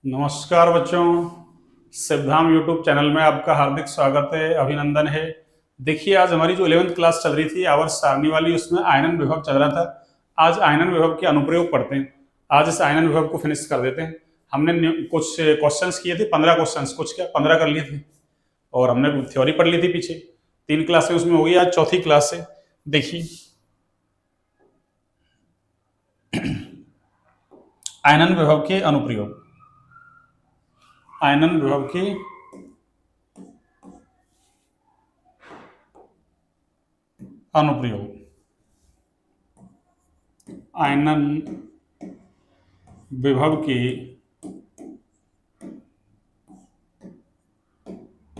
नमस्कार बच्चों। Siddham YouTube channel में आपका हार्दिक स्वागत है, अभिनंदन है। देखिए, आज हमारी जो 11वीं क्लास चल रही थी आवर्त सारणी वाली, उसमें आयनन विभव चल रहा था। आज आयनन विभव के अनुप्रयोग पढ़ते हैं। आज इस आयनन विभव को फिनिश कर देते हैं। हमने कुछ क्वेश्चंस किए थे, 15 क्वेश्चंस, कुछ क्या 15 कर लिए थे। और हमने थ्योरी पढ़ ली थी पीछे, 3 क्लासें उसमें हो गई। आज चौथी क्लास है। देखिए, आयनन विभव के अनुप्रयोग। आयनन विभव के अनुप्रयोग। आयनन विभव के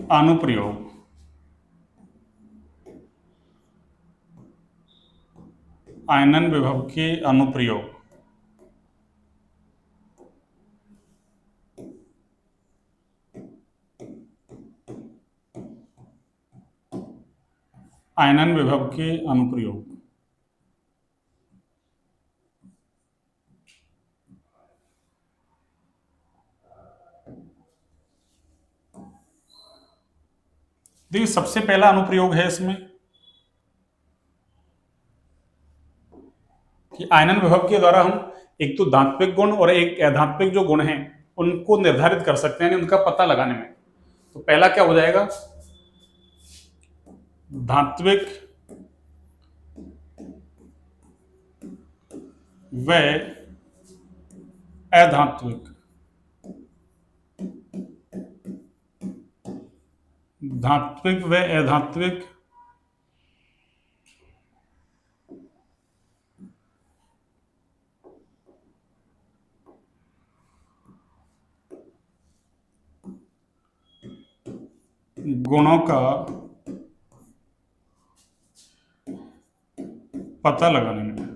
अनुप्रयोग। आयनन विभव के अनुप्रयोग। आयनन विभव के अनुप्रयोग। देखिए, सबसे पहला अनुप्रयोग है इसमें कि आयनन विभव के द्वारा हम एक तो धात्विक गुण और एक अधात्विक जो गुण हैं उनको निर्धारित कर सकते हैं, यानी उनका पता लगाने में। तो पहला क्या हो जाएगा? धात्विक व अधात्विक। धात्विक व अधात्विक गुणों का पता लगाने में।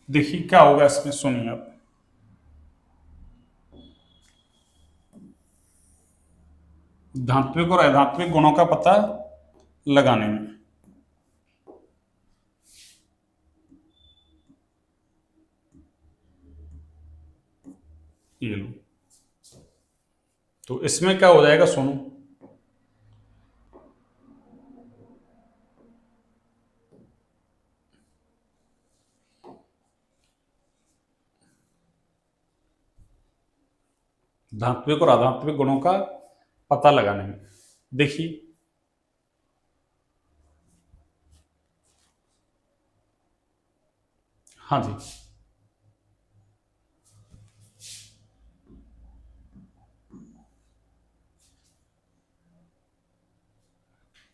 देखिए क्या होगा इसमें, सुनिए आप। धात्विक और अधात्विक गुणों का पता लगाने में। ये लो, तो इसमें क्या हो जाएगा, सुनो। धात्विक और अधात्विक गुणों का पता लगाने में। देखिए, हाँ जी,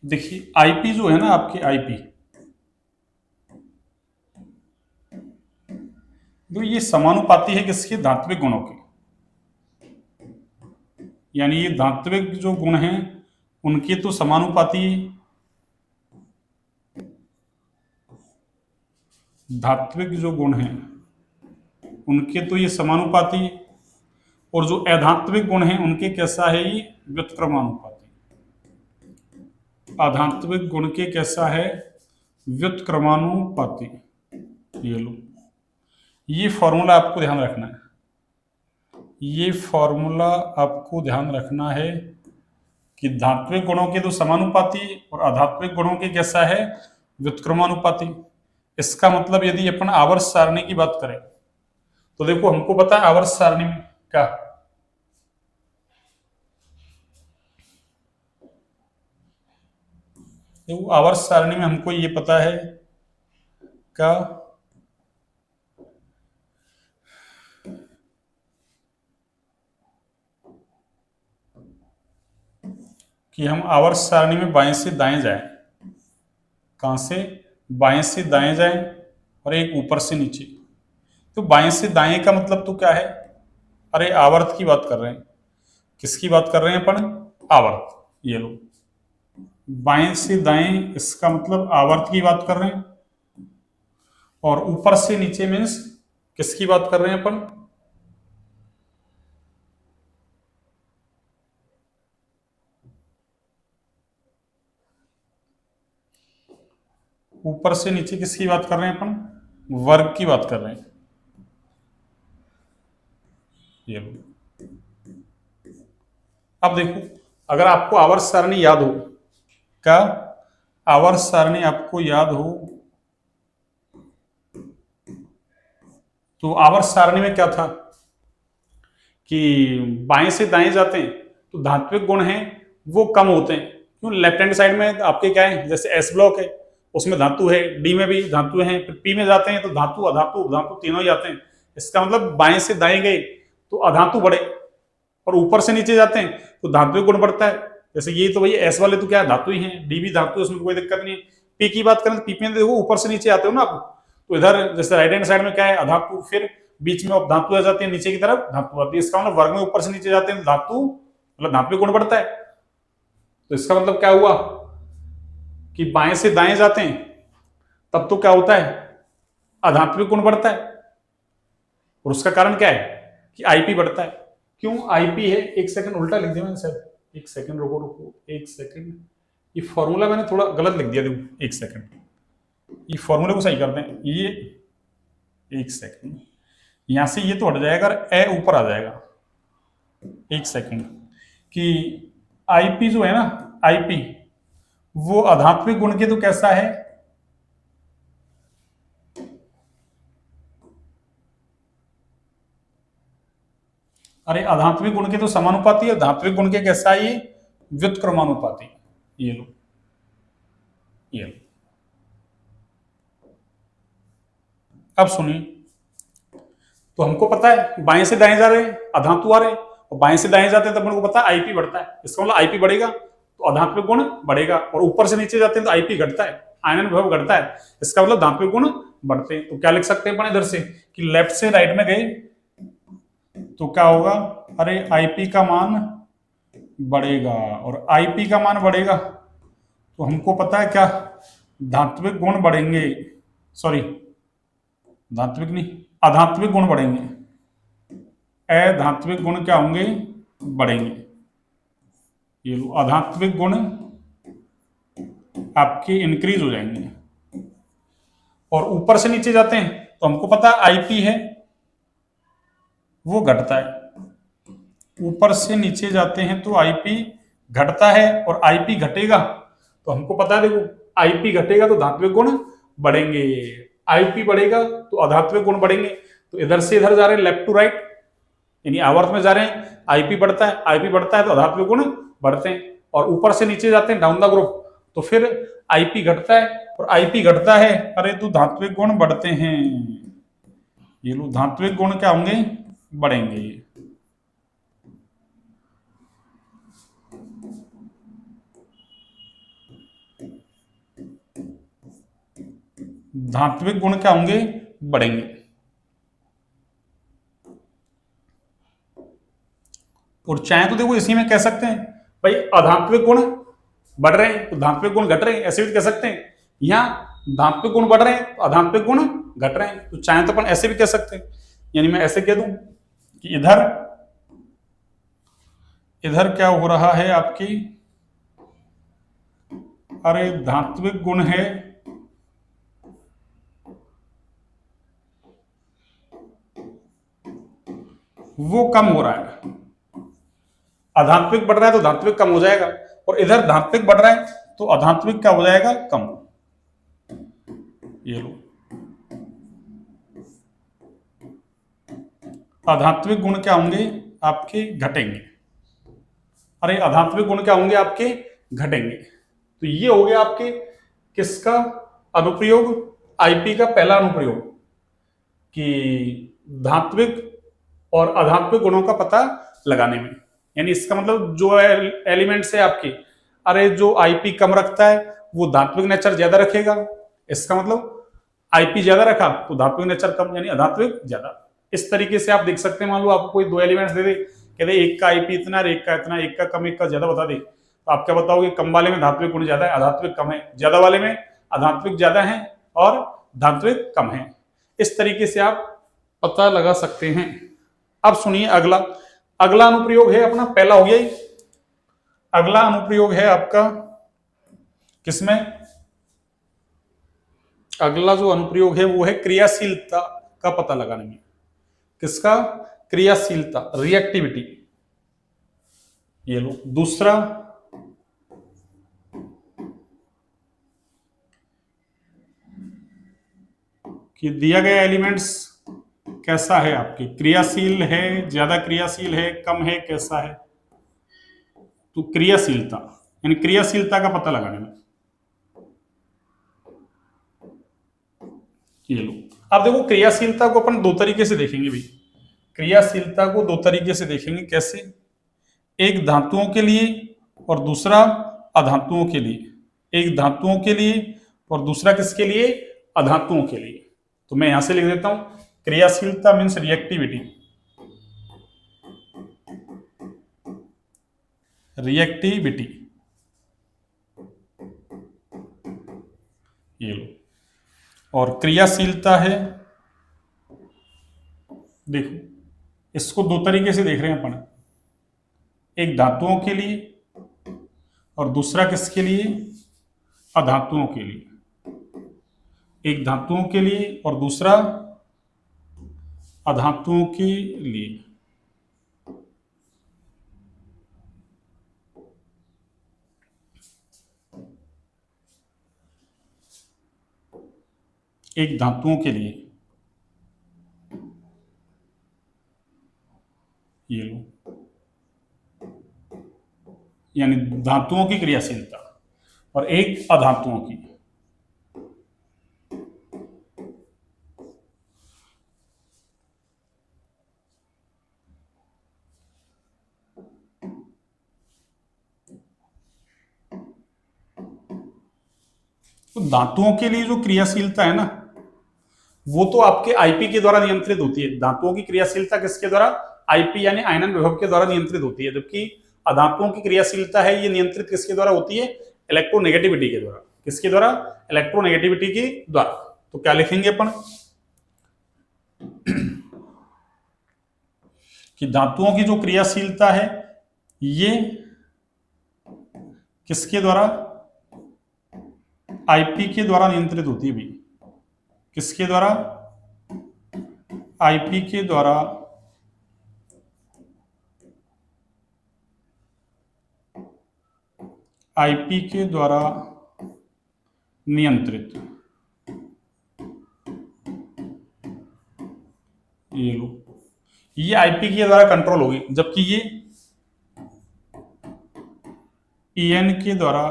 देखिए आईपी जो है ना, आपके आईपी, तो ये समानुपाती है किसके? धात्विक गुणों के। यानी ये धात्विक जो गुण हैं उनके तो समानुपाती, धात्विक जो गुण हैं उनके तो ये समानुपाती, और जो अधात्विक गुण हैं उनके कैसा है ये? व्युत्क्रमानुपाती। अधात्विक गुण के कैसा है? व्युत्क्रमानुपाती। ये लो, ये फॉर्मूला आपको ध्यान रखना है। ये फॉर्मूला आपको ध्यान रखना है कि धात्विक गुणों के तो समानुपाती और अधात्विक गुणों के कैसा है? व्युत्क्रमानुपाती। इसका मतलब यदि अपन आवर्त सारणी की बात करें तो देखो, हमको पता है आवर्त सारणी में क्या, देखो आवर्त सारणी में हमको ये पता है क्या कि हम आवर्त सारणी में बाएं से दाएं जाएं। कहां से? बाएं से दाएं जाएं, और एक ऊपर से नीचे। तो बाएं से दाएं का मतलब तो क्या है? अरे आवर्त की बात कर रहे हैं। किसकी बात कर रहे हैं अपन? आवर्त। ये लो, बाएं से दाएं इसका मतलब आवर्त की बात कर रहे हैं। और ऊपर से नीचे मीन्स किसकी बात कर रहे हैं अपन? ऊपर से नीचे किसकी बात कर रहे हैं अपन? वर्ग की बात कर रहे हैं। ये लो। अब देखो, अगर आपको आवर्त सारणी याद हो, क्या आवर्त सारणी आपको याद हो, तो आवर्त सारणी में क्या था कि बाएं से दाएं जाते हैं तो धात्विक गुण हैं वो कम होते हैं। क्यों? लेफ्ट हैंड साइड में आपके क्या है, जैसे एस ब्लॉक है उसमें धातु है, डी में भी धातु है, फिर पी में जाते हैं तो धातु अधातु धातु तीनों ही आते हैं। इसका मतलब बाएं से दाएं गए तो अधातु बढ़े, और ऊपर से नीचे जाते हैं तो धात्विक गुण बढ़ता है। जैसे ये तो भाई एस वाले तो क्या धातु ही है, डी भी धातु है, उसमें कोई दिक्कत नहीं है। पी की बात करें तो पी में देखो ऊपर से नीचे आते हो ना आप, तो इधर जैसे राइट हैंड साइड में क्या है अधातु, फिर बीच में अब धातु आ जाती है, नीचे की तरफ धातु आती है। इसका मतलब वर्ग में ऊपर से नीचे जाते हैं धातु, मतलब धात्विक गुण बढ़ता है। तो इसका मतलब क्या हुआ कि बाएं से दाएं जाते हैं तब तो क्या होता है, अधात्विक गुण बढ़ता है। और उसका कारण क्या है कि आईपी बढ़ता है। क्यों आईपी है, एक सेकंड उल्टा लिख दिया मैंने सर, एक सेकंड रुको रुको एक सेकंड, ये फॉर्मूला मैंने थोड़ा गलत लिख दिया, देखो एक सेकंड, ये फॉर्मूले को सही करते हैं। ये एक सेकंड, यहां से ये तो हट जाएगा, ए ऊपर आ जाएगा। एक सेकंड, कि आईपी जो है ना, आईपी वो अधात्विक गुण के तो कैसा है, अरे अधात्विक गुण के तो समानुपाती है, धात्विक गुण के कैसा है, ये व्युत्क्रमानुपाती। ये लो, ये लो। अब सुनिए, तो हमको पता है बाएं से दाएं जा रहे हैं अधातु आ रहे हैं, और बाएं से दाएं जाते हैं तो अपन को पता है आईपी बढ़ता है। इसका मतलब आईपी बढ़ेगा तो अधात्विक गुण बढ़ेगा, और ऊपर से नीचे जाते हैं तो आईपी घटता है, आयनन विभव घटता है। इसका मतलब धात्विक गुण बढ़ते हैं। तो क्या लिख सकते हैं अपन इधर से कि लेफ्ट से राइट में गए तो क्या होगा, अरे आईपी का मान बढ़ेगा, और आईपी का मान बढ़ेगा तो हमको पता है क्या, धात्विक गुण बढ़ेंगे, सॉरी धात्विक नहीं, अधात्विक गुण बढ़ेंगे, अधात्विक गुण क्या होंगे, बढ़ेंगे। ये लो, अधात्विक गुण आपके इंक्रीज हो जाएंगे। और ऊपर से नीचे जाते हैं तो हमको पता है आईपी है वो घटता है, ऊपर से नीचे जाते हैं तो आईपी घटता है, और आईपी घटेगा तो हमको पता है, देखो आईपी घटेगा तो धात्विक गुण बढ़ेंगे, आईपी बढ़ेगा तो अधात्विक गुण बढ़ेंगे। तो इधर से इधर जा रहे हैं लेफ्ट टू राइट, यानी आवर्त में जा रहे हैं, आईपी बढ़ता है, आईपी बढ़ता है तो अधात्विक गुण बढ़ते हैं, और ऊपर से नीचे जाते हैं डाउन द ग्रुप तो फिर आईपी घटता है, और आईपी घटता है अरे तो धात्विक गुण बढ़ते हैं। ये लो, धात्विक गुण क्या होंगे, बढ़ेंगे। धात्विक गुण क्या होंगे, बढ़ेंगे। और चाहे तो देखो इसी में कह सकते हैं भाई अधात्विक गुण बढ़ रहे हैं तो धात्विक गुण घट रहे हैं, ऐसे भी कह सकते हैं। यहाँ धात्विक गुण बढ़ रहे हैं तो अधात्विक गुण घट रहे हैं, तो चाहे तो अपन ऐसे भी कह सकते हैं। यानी मैं ऐसे कह दूं कि इधर इधर क्या हो रहा है आपकी, अरे धात्विक गुण है वो कम हो रहा है, अधात्विक बढ़ रहा है तो धात्विक कम हो जाएगा, और इधर धात्विक बढ़ रहा है तो अधात्विक क्या हो जाएगा, कम। ये लो, अधात्विक गुण क्या होंगे आपके, घटेंगे, अरे अधात्विक गुण क्या होंगे आपके, घटेंगे। तो ये हो गया आपके किसका अनुप्रयोग, आईपी का पहला अनुप्रयोग, कि धात्विक और अधात्विक गुणों का पता लगाने में। यानी इसका मतलब जो एलिमेंट्स है आपके, अरे जो आईपी कम रखता है वो धात्विक नेचर ज्यादा रखेगा, इसका मतलब आईपी ज्यादा रखा तो धात्विक नेचर कम, यानी अधात्विक ज्यादा। इस तरीके से आप देख सकते हैं, मान लो आपको कोई दो एलिमेंट्स दे दे, कहते एक का आईपी इतना और एक का इतना, एक का कम एक का ज्यादा बता दे, तो आप क्या बताओगे, कम वाले में धात्विक गुण ज्यादा है, अधात्विक कम है, ज्यादा वाले में अधात्विक ज्यादा है और धात्विक कम है। इस तरीके से आप पता लगा सकते हैं। अब सुनिए अगला, अगला अनुप्रयोग है अपना, पहला हो गया, अगला अनुप्रयोग है आपका किसमें, अगला जो अनुप्रयोग है वो है क्रियाशीलता का पता लगाने में। किसका? क्रियाशीलता, रिएक्टिविटी। ये लो। दूसरा कि दिया गया एलिमेंट्स कैसा है, आपके क्रियाशील है, ज्यादा क्रियाशील है, कम है, कैसा है। तो क्रियाशीलता यानी क्रियाशीलता का पता लगाने में। ये लो। अब देखो क्रियाशीलता को अपन दो तरीके से देखेंगे भाई। क्रियाशीलता को दो तरीके से देखेंगे। कैसे? एक धातुओं के लिए और दूसरा अधातुओं के लिए। एक धातुओं के लिए और दूसरा किसके लिए? अधातुओं के लिए। तो मैं यहां से लिख देता हूं, क्रियाशीलता मीन्स रिएक्टिविटी। रिएक्टिविटी, ये लो। और क्रियाशीलता है, देखो इसको दो तरीके से देख रहे हैं अपन। एक धातुओं के लिए और दूसरा किसके लिए? अधातुओं के लिए। एक धातुओं के लिए और दूसरा अधातुओं के लिए। एक धातुओं के लिए, ये लो, यानी धातुओं की क्रियाशीलता, और एक अधातुओं की। तो धातुओं के लिए जो क्रियाशीलता है ना, वो तो आपके आईपी के द्वारा नियंत्रित होती है। धातुओं की क्रियाशीलता किसके द्वारा? आईपी यानी आयनन विभव के द्वारा नियंत्रित होती है। जबकि अधातुओं की क्रियाशीलता है, ये नियंत्रित किसके द्वारा होती है? इलेक्ट्रोनेगेटिविटी के द्वारा। किसके द्वारा? इलेक्ट्रोनेगेटिविटी के द्वारा। तो क्या लिखेंगे अपन कि धातुओं की जो क्रियाशीलता है ये किसके द्वारा? आईपी के द्वारा नियंत्रित होती है भी। किसके द्वारा? आईपी के द्वारा आईपी के द्वारा नियंत्रित। ये लो, ये आईपी के द्वारा कंट्रोल होगी, जबकि ये ईएन के द्वारा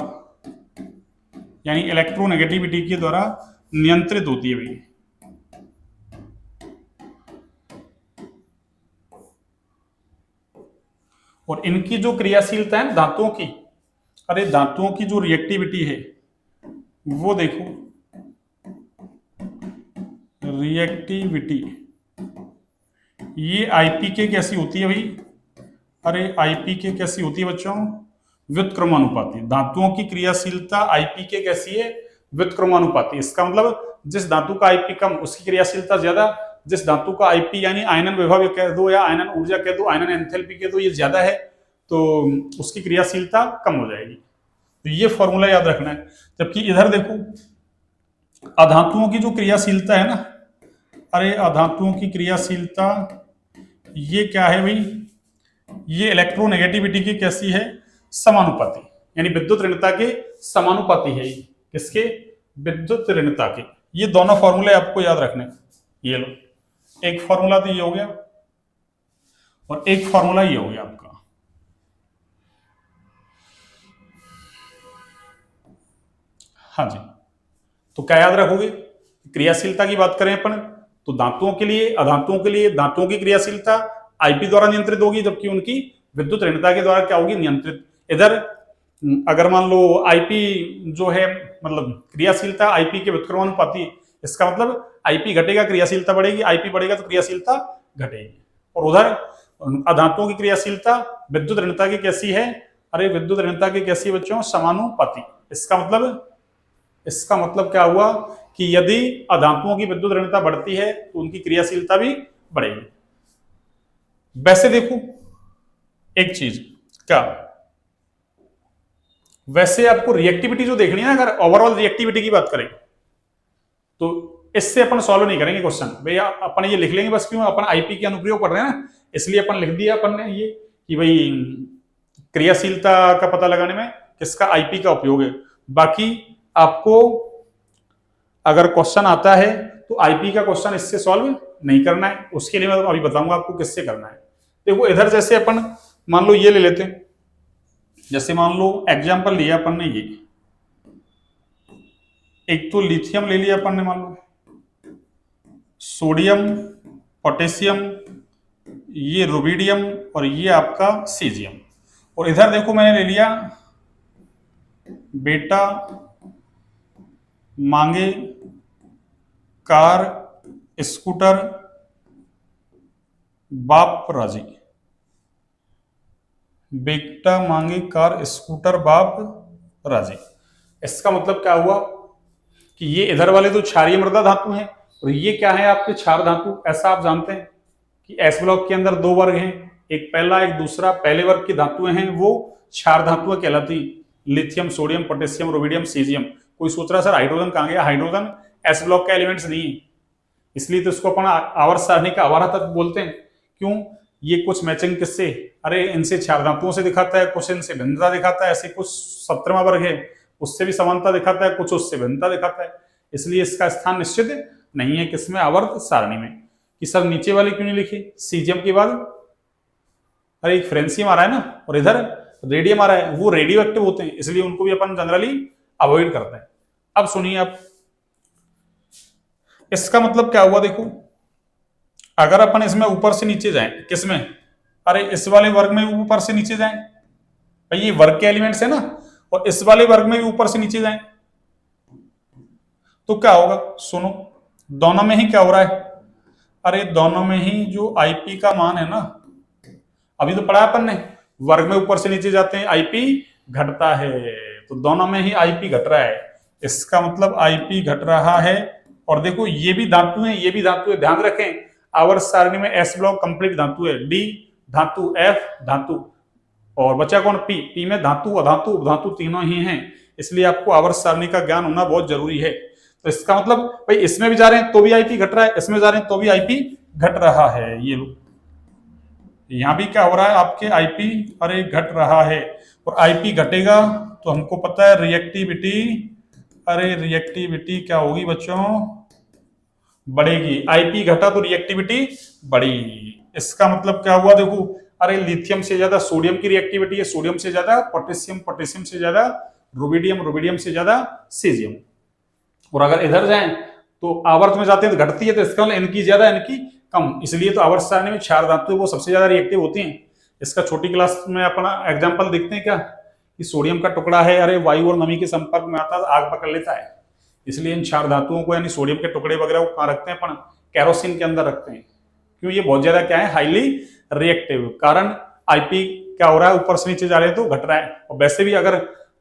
यानी इलेक्ट्रोनेगेटिविटी के द्वारा नियंत्रित होती है भाई। और इनकी जो क्रियाशीलता है धातुओं की, अरे धातुओं की जो रिएक्टिविटी है वो देखो, रिएक्टिविटी ये आईपी के कैसी होती है भाई? अरे आईपी के कैसी होती है बच्चों? व्युत्क्रमानुपाती। धातुओं की क्रियाशीलता आईपी के कैसी है? व्युत्क्रमानुपाती। इसका मतलब जिस धातु का आईपी कम उसकी क्रियाशीलता ज्यादा, जिस धातु का आईपी यानी आयनन विभव कह दो या आयनन ऊर्जा कह दो, आयनन एंथैल्पी कह दो, ये ज्यादा है तो उसकी क्रियाशीलता कम हो जाएगी। तो ये फॉर्मूला याद रखना है। जबकि इधर देखो अधातुओं की जो क्रियाशीलता है ना, अरे अधातुओं की क्रियाशीलता ये क्या है भाई? ये इलेक्ट्रोनेगेटिविटी की कैसी है? समानुपाती, यानी विद्युत ऋणता के समानुपाती है। किसके? विद्युत ऋणता के। ये दोनों फॉर्मूले आपको याद रखने। ये लो, एक फॉर्मूला तो ये हो गया और एक फॉर्मूला ये हो गया आपका। हाँ जी, तो क्या याद रखोगे? क्रियाशीलता की बात करें अपन तो धातुओं के लिए, अधातुओं के लिए धातुओं की क्रियाशीलता आईपी द्वारा नियंत्रित होगी, जबकि उनकी विद्युत ऋणता के द्वारा क्या होगी? नियंत्रित। इधर अगर मान लो आईपी जो है मतलब क्रियाशीलता आईपी के व्युत्क्रमानुपाती, इसका मतलब आईपी घटेगा क्रियाशीलता बढ़ेगी, आईपी बढ़ेगा तो क्रियाशीलता घटेगी। और उधर अधातुओं की क्रियाशीलता विद्युत ऋणता की कैसी है? अरे विद्युत ऋणता की कैसी बच्चों? समानुपाती। इसका मतलब क्या हुआ कि यदि अधातुओं की विद्युत ऋणता बढ़ती है तो उनकी क्रियाशीलता भी बढ़ेगी। वैसे देखो एक चीज, क्या वैसे आपको रिएक्टिविटी जो देखनी है ना, अगर ओवरऑल रिएक्टिविटी की बात करें तो इससे अपन सॉल्व नहीं करेंगे क्वेश्चन, भैया अपन ये लिख लेंगे बस, क्यों, अपन आईपी के अनुप्रयोग पढ़ रहे हैं ना, इसलिए अपन लिख दिया अपन ने ये कि भाई क्रियाशीलता का पता लगाने में किसका, आईपी का उपयोग है। बाकी आपको अगर क्वेश्चन आता है तो आईपी का क्वेश्चन इससे सॉल्व नहीं करना है, उसके लिए मैं अभी बताऊंगा आपको किससे करना है। देखो इधर जैसे अपन मान लो ये ले लेते हैं, जैसे मान लो एग्जांपल लिया अपन ने, ये एक तो लिथियम ले लिया अपन ने, मान लो सोडियम, पोटेशियम, ये रुबिडियम और ये आपका सीजियम। और इधर देखो मैंने ले लिया बेटा, मांगे, कार, स्कूटर, बाप, राजी। बेटा, मांगे, कार, स्कूटर, बाप, राजी। इसका मतलब क्या हुआ कि ये इधर वाले तो क्षारीय मृदा धातु हैं और ये क्या है आपके क्षार धातु। ऐसा आप जानते हैं कि एस ब्लॉक के अंदर दो वर्ग हैं, एक पहला एक दूसरा। पहले वर्ग की धातुएं हैं वो क्षार धातुएं कहलाती, lithium, sodium, potassium, rubidium, caesium. कोई सोच रहा है सर हाइड्रोजन कहां गया, हाइड्रोजन एस ब्लॉक का एलिमेंट्स नहीं है, इसलिए तो इसको अपन आवर्त सारणी का आवारा तत्व बोलते हैं। क्यों, ये कुछ मैचिंग किससे, अरे इनसे क्षार धातुओं से दिखाता है, कुछ इनसे भिन्नता दिखाता है। ऐसे कुछ 17वां वर्ग है उससे भी समानता दिखाता है, कुछ उससे भिन्नता दिखाता है, इसलिए इसका स्थान निश्चित नहीं है किसमें, आवर्त सारणी में। कि सर नीचे वाले क्यों नहीं लिखे, सीजियम के बाद अरे एक फ्रेंसियम आ रहा है ना, और इधर रेडियम आ रहा है, वो रेडियो एक्टिव होते हैं, इसलिए उनको भी अपन जनरली अवॉइड करते हैं। अब सुनिए आप, इसका मतलब क्या हुआ, देखो अगर अपन इसमें ऊपर से नीचे जाएं, किसमें, अरे इस वाले वर्ग में ऊपर से नीचे जाएं, भाई ये वर्ग के एलिमेंट्स है ना, और इस वाले वर्ग में भी ऊपर से नीचे जाएं तो क्या होगा, सुनो दोनों में ही क्या हो रहा है, अरे दोनों में ही जो आईपी का मान है ना, अभी तो पढ़ा अपन ने, वर्ग में ऊपर से नीचे जाते हैं आईपी घटता है, तो दोनों में ही आईपी घट रहा है, इसका मतलब आईपी घट रहा है। और देखो ये भी धातु है, ये भी धातु है, ध्यान रखें आवर्त सारणी में एस ब्लॉक कंप्लीट धातु है, डी धातु, एफ धातु, और बचा कौन, पी, पी में धातु, अधातु, उपधातु तीनों ही हैं, इसलिए आपको आवर्त सारणी का ज्ञान होना बहुत जरूरी है। तो इसका मतलब भाई इसमें भी जा रहे हैं तो भी आईपी घट रहा है, इसमें जा रहे हैं तो भी आईपी घट रहा है। ये लो यहां भी क्या हो रहा है आपके, आईपी अरे घट रहा है, और आईपी घटेगा तो हमको पता है रिएक्टिविटी, अरे रिएक्टिविटी क्या होगी बच्चों, बढ़ेगी। आईपी घटा तो रिएक्टिविटी बढ़ी, इसका मतलब क्या हुआ, देखो अरे लिथियम से ज्यादा सोडियम की रिएक्टिविटी है, सोडियम से ज्यादा पोटेशियम, पोटेशियम से ज्यादा रुबिडियम, रुबिडियम से ज्यादा सीजियम। और अगर इधर जाएं तो आवर्त में जाते हैं तो घटती है, तो इसका मतलब इनकी ज्यादा इनकी कम, इसलिए तो आवर्त सारणी में क्षार धातु वो सबसे ज्यादा रिएक्टिव होती हैं। इसका छोटी क्लास में अपना एग्जाम्पल देखते हैं क्या, कि सोडियम का टुकड़ा है, अरे वायु और नमी के संपर्क में आता है आग पकड़ लेता है, इसलिए इन क्षार धातुओं को यानी सोडियम के टुकड़े वगैरह को कहाँ रखते हैं अपन, कैरोसिन के अंदर रखते हैं। क्यों, ये बहुत ज्यादा क्या है, हाईली रिएक्टिव, कारण आईपी क्या हो रहा है, ऊपर से नीचे जा रहे हैं तो घट रहा है। और वैसे भी अगर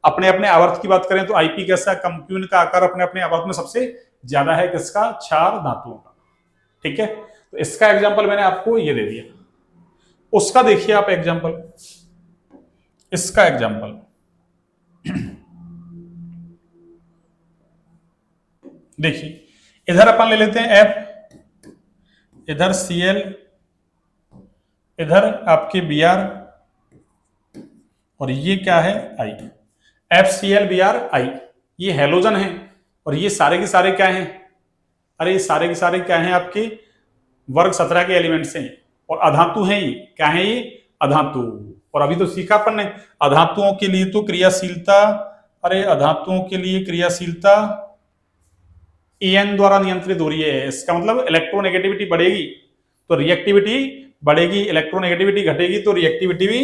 अपने अपने आवर्त की बात करें तो आईपी कैसा कम, क्यों, इनका आकार अपने अपने आवर्त में सबसे ज्यादा है किसका, क्षार धातुओं का। ठीक है, तो इसका एग्जांपल मैंने आपको ये दे दिया, उसका देखिए आप एग्जांपल, इसका एग्जांपल देखिए, इधर अपन ले लेते हैं एफ, इधर Cl, इधर आपके Br, और ये क्या है I, FCl Br I, ये हेलोजन है, और ये सारे के सारे क्या हैं, अरे ये सारे के सारे क्या हैं आपके वर्ग 17 के एलिमेंट्स हैं, और अधातु हैं, ये क्या है, ये अधातु। और अभी तो सीखा अपन ने अधातुओं के लिए तो क्रियाशीलता, अरे अधातुओं के लिए क्रियाशीलता En द्वारा नियंत्रित हो रही है, इसका मतलब इलेक्ट्रोनेगेटिविटी बढ़ेगी तो रिएक्टिविटी बढ़ेगी, इलेक्ट्रोनेगेटिविटी घटेगी तो रिएक्टिविटी भी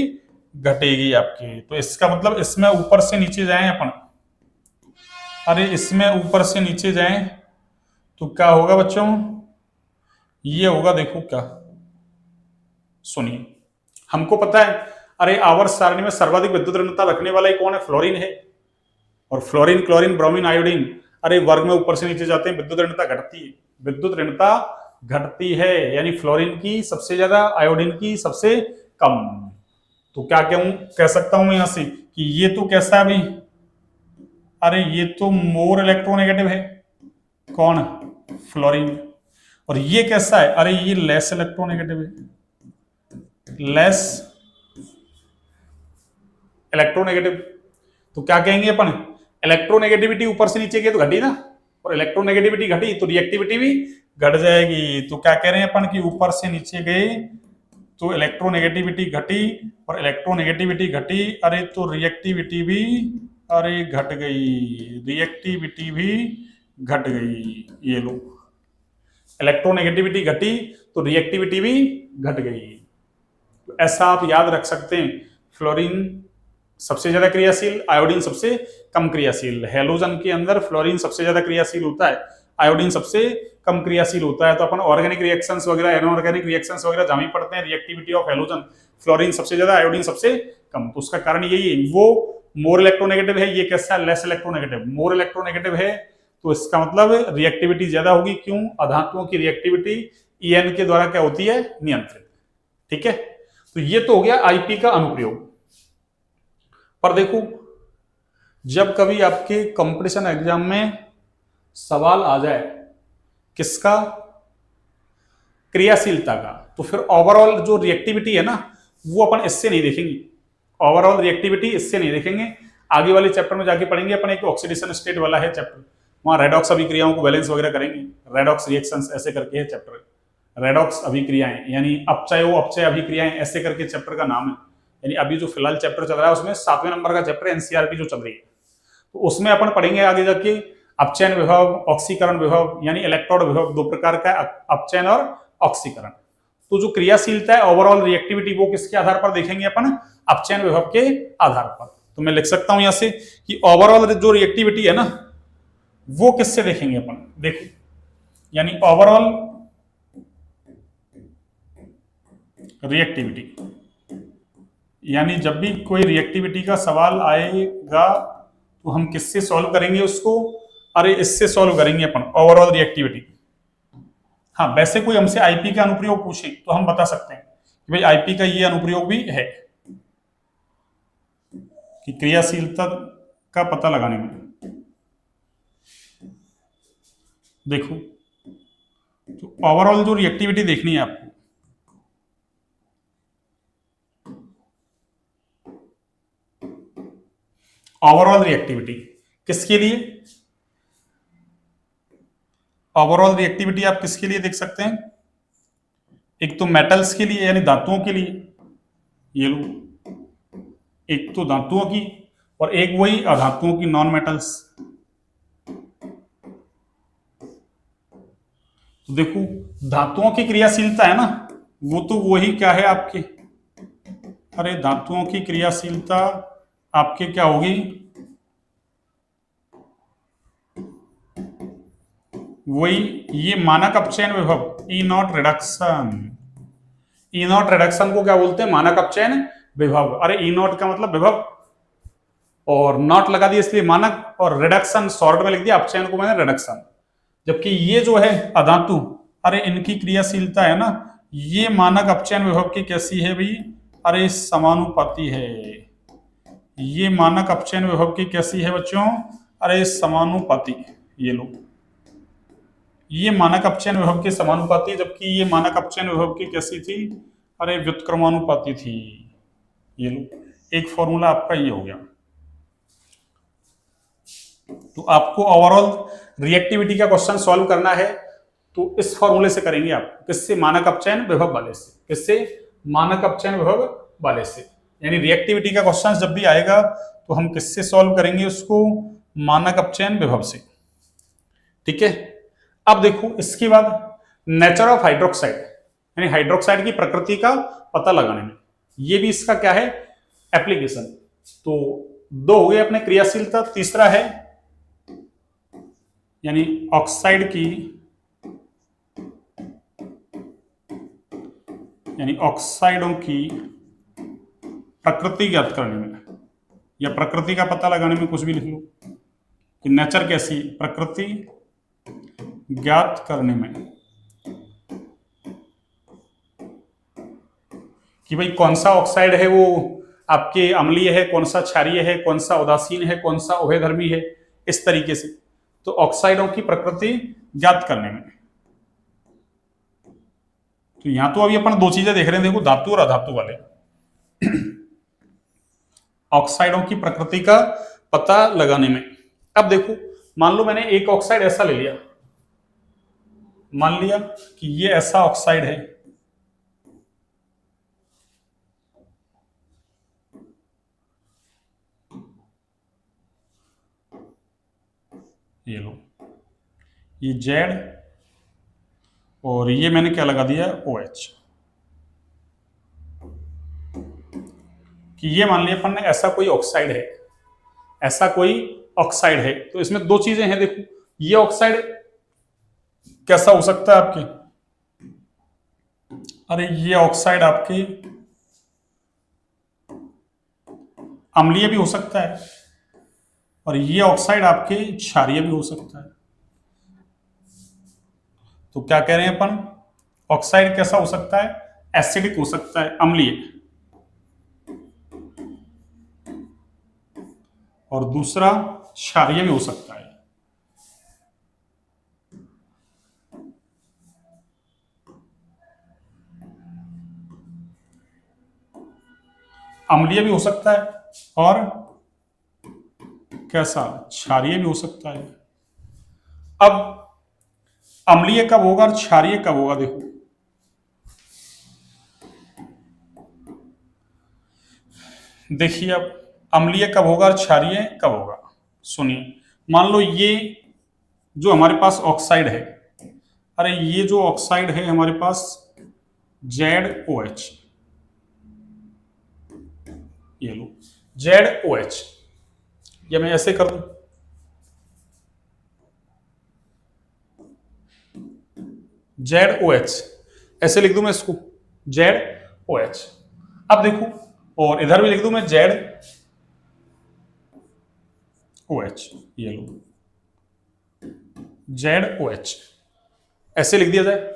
घटेगी आपकी। तो इसका मतलब इसमें ऊपर से नीचे जाएं अपन, अरे इसमें ऊपर से नीचे जाएं तो क्या होगा बच्चों, ये होगा, देखो क्या, सुनिए हमको पता है अरे आवर्त सारणी में सर्वाधिक विद्युत ऋणता रखने वाला ही कौन है, फ्लोरीन है, और फ्लोरीन, क्लोरीन, ब्रोमीन, आयोडीन, अरे वर्ग में ऊपर से नीचे जाते हैं विद्युत ऋणता घटती है, विद्युत ऋणता घटती है, यानी फ्लोरीन की सबसे ज्यादा, आयोडीन की सबसे कम। तो क्या कह सकता हूं यहां से कि ये तो कैसा है भाई, अरे ये तो मोर इलेक्ट्रोनेगेटिव है, कौन? फ्लोरीन। और ये कैसा है? अरे ये लेस इलेक्ट्रोनेगेटिव है, लेस इलेक्ट्रोनेगेटिव। तो क्या कहेंगे अपन? इलेक्ट्रोनेगेटिविटी ऊपर से नीचे गई तो घटी ना, और इलेक्ट्रोनेगेटिविटी घटी तो रिएक्टिविटी भी घट जाएगी। तो क्या कह रहे हैं अपन कि ऊपर से नीचे गए तो इलेक्ट्रोनेगेटिविटी घटी, और इलेक्ट्रोनेगेटिविटी घटी, अरे तो रिएक्टिविटी भी अरे घट गई, रिएक्टिविटी भी घट गई। ये लो, इलेक्ट्रोनेगेटिविटी घटी तो रिएक्टिविटी भी घट गई। तो ऐसा आप याद रख सकते हैं, फ्लोरीन सबसे ज्यादा क्रियाशील, आयोडीन सबसे कम क्रियाशील। हैलोजन के अंदर फ्लोरीन सबसे ज्यादा क्रियाशील होता है, आयोडीन सबसे कम क्रियाशील होता है। तो अपन ऑर्गेनिक रिएक्शंस वगैरह, इनऑर्गेनिक रिएक्शंस वगैरह जहां भी पढ़ते हैं, रिएक्टिविटी ऑफ हैलोजन, फ्लोरीन सबसे ज्यादा, आयोडीन सबसे कम। तो उसका कारण यही है, वो मोर इलेक्ट्रोनेगेटिव है, ये कैसा है? Less electronegative. मोर इलेक्ट्रोनेगेटिव है तो इसका मतलब रिएक्टिविटी ज्यादा होगी। क्यों? अधातुओं की रिएक्टिविटी ईएन के द्वारा क्या होती है? नियंत्रित। ठीक है, तो ये तो हो गया आईपी का अनुप्रयोग। पर देखो, जब कभी आपके कंपटीशन एग्जाम में सवाल आ जाए किसका? क्रियाशीलता का, तो फिर ओवरऑल जो रिएक्टिविटी है ना, वो अपन इससे नहीं देखेंगे। ओवरऑल रिएक्टिविटी इससे नहीं देखेंगे। आगे वाले चैप्टर में जाके पढ़ेंगे अपन, एक ऑक्सीडेशन स्टेट वाला है चैप्टर, वहां रेडॉक्स अभिक्रियाओं को बैलेंस वगैरह करेंगे। रेडॉक्स रिएक्शंस ऐसे करके है चैप्टर, रेडॉक्स अभिक्रियाएं यानी अपचयो अपचय अभिक्रियाएं, ऐसे करके चैप्टर का नाम है। यानी अभी जो फिलहाल चैप्टर चल रहा है उसमें 7वें नंबर का चैप्टर एनसीईआरटी जो चल रही है, तो उसमें अपन पढ़ेंगे आगे जाके अपचयन विभव, ऑक्सीकरण विभव, यानी इलेक्ट्रोड विभव। दो प्रकार का अपचयन और ऑक्सीकरण। तो जो क्रियाशीलता है, ओवरऑल रिएक्टिविटी, वो किसके आधार पर देखेंगे अपन? अपचयन विभव के आधार पर। तो मैं लिख सकता हूं यहां से कि ओवरऑल जो रिएक्टिविटी है ना, वो किससे देखेंगे अपन? देखो, यानी ओवरऑल रिएक्टिविटी, यानी जब भी कोई रिएक्टिविटी का सवाल आएगा तो हम किससे सॉल्व करेंगे उसको? अरे इससे सॉल्व करेंगे अपन, ओवरऑल रिएक्टिविटी। हाँ, वैसे कोई हमसे आईपी का अनुप्रयोग पूछे तो हम बता सकते हैं कि भाई आईपी का ये अनुप्रयोग भी है, कि क्रियाशीलता का पता लगाने में। देखो, तो ओवरऑल जो रिएक्टिविटी देखनी है आपको, ओवरऑल रिएक्टिविटी किसके लिए? ओवरऑल रिएक्टिविटी आप किसके लिए देख सकते हैं? एक तो मेटल्स के लिए यानी धातुओं के लिए, ये लो, एक तो धातुओं की, और एक वही अधातुओं की, नॉन मेटल्स। तो देखो, धातुओं की क्रियाशीलता है ना, वो तो वही क्या है आपके? अरे धातुओं की क्रियाशीलता आपके क्या होगी? वही ये मानक अपचयन विभव, E naught reduction. E naught reduction को क्या बोलते हैं? मानक अपचयन विभव। अरे ई नॉट का मतलब विभव, और नॉट लगा दिया इसलिए मानक, और रिडक्शन शॉर्ट में लिख दिया, अपचयन को मैंने रिडक्शन। जबकि ये जो है अधातु, अरे इनकी क्रियाशीलता है ना, ये मानक अपचयन विभव की कैसी है भाई? अरे समानुपाती है। ये मानक अपचयन विभव की कैसी है बच्चों? अरे समानुपाती। ये लो, ये मानक अपचयन विभव के समानुपाती, जबकि ये मानक अपचयन विभव की कैसी थी? अरे व्युत्क्रमानुपाती थी। ये लो, एक फॉर्मूला आपका ये हो गया। तो आपको ओवरऑल रिएक्टिविटी का क्वेश्चन सॉल्व करना है तो इस फॉर्मूले से करेंगे आप। किससे? मानक अपचयन विभव वाले से। किससे? मानक अपचयन विभव वाले से। यानी रिएक्टिविटी का क्वेश्चन जब भी आएगा तो हम किससे सॉल्व करेंगे उसको? मानक अपचयन विभव से। ठीक है, अब देखो इसके बाद नेचर ऑफ हाइड्रोक्साइड, यानी हाइड्रोक्साइड की प्रकृति का पता लगाने में, ये भी इसका क्या है? एप्लीकेशन। तो दो हो गए अपने क्रियाशीलता, तीसरा है यानी ऑक्साइड की, यानी ऑक्साइडों की प्रकृति ज्ञात करने में, या प्रकृति का पता लगाने में, कुछ भी लिख लो कि नेचर कैसी, प्रकृति ज्ञात करने में, कि भाई कौन सा ऑक्साइड है वो आपके अम्लीय है, कौन सा क्षारीय है, कौन सा उदासीन है, कौन सा उभयधर्मी है, इस तरीके से। तो ऑक्साइडों की प्रकृति ज्ञात करने में। तो यहां तो अभी अपन दो चीजें देख रहे हैं, देखो धातु और अधातु वाले। ऑक्साइडों की प्रकृति का पता लगाने में। अब देखो, मान लो मैंने एक ऑक्साइड ऐसा ले लिया, मान लिया कि ये ऐसा ऑक्साइड है, ये लो, ये जेड और ये मैंने क्या लगा दिया, OH। कि ये मान लिया अपन ने ऐसा कोई ऑक्साइड है, ऐसा कोई ऑक्साइड है। तो इसमें दो चीजें हैं, देखो ये ऑक्साइड कैसा हो सकता है आपके, अरे ये ऑक्साइड आपके अम्लीय भी हो सकता है और ये ऑक्साइड आपके क्षारीय भी हो सकता है। तो क्या कह रहे हैं अपन, ऑक्साइड कैसा हो सकता है, एसिडिक हो सकता है, अम्लीय, और दूसरा क्षारीय भी हो सकता है। अम्लीय भी हो सकता है और कैसा, क्षारीय भी हो सकता है। अब अम्लीय कब होगा और क्षारीय कब होगा, देखो देखिए, अब अम्लीय कब होगा और क्षारीय कब होगा, सुनिए। मान लो ये जो हमारे पास ऑक्साइड है, अरे ये जो ऑक्साइड है हमारे पास ZOH, ये लो ZOH, या मैं ऐसे कर दूं, ZOH ऐसे लिख दूं मैं इसको, ZOH। अब देखो, और इधर भी लिख दूं मैं ZOH, ये लो ZOH, ऐसे लिख दिया जाए।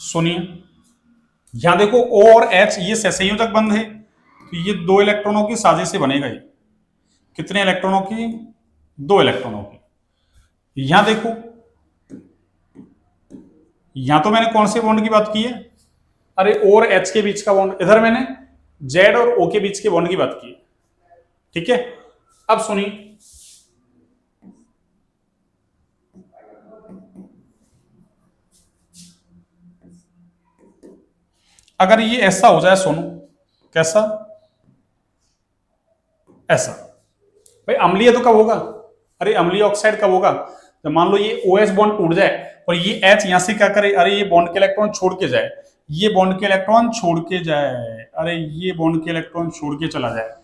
सुनिए, यहां देखो O और H ये सहसंयोजक बंध है, तो ये 2 इलेक्ट्रॉनों की साजिश से बनेगा। ये कितने इलेक्ट्रॉनों की, 2 इलेक्ट्रॉनों की। यहां देखो, यहां तो मैंने कौन से बॉन्ड की बात की है, अरे O और H के बीच का बॉन्ड, इधर मैंने Z और O के बीच के बॉन्ड की बात की है, ठीक है। अब सुनिए, अगर ये ऐसा हो जाए सोनू, कैसा, ऐसा, भाई अम्लीय तो कब होगा, अरे अम्लीय ऑक्साइड कब होगा, तो मान लो ये OH बॉन्ड टूट जाए और ये H यहां से क्या करे, अरे ये बॉन्ड के इलेक्ट्रॉन छोड़ के जाए, ये बॉन्ड के इलेक्ट्रॉन छोड़ के जाए, अरे ये बॉन्ड के इलेक्ट्रॉन छोड़ के चला जाए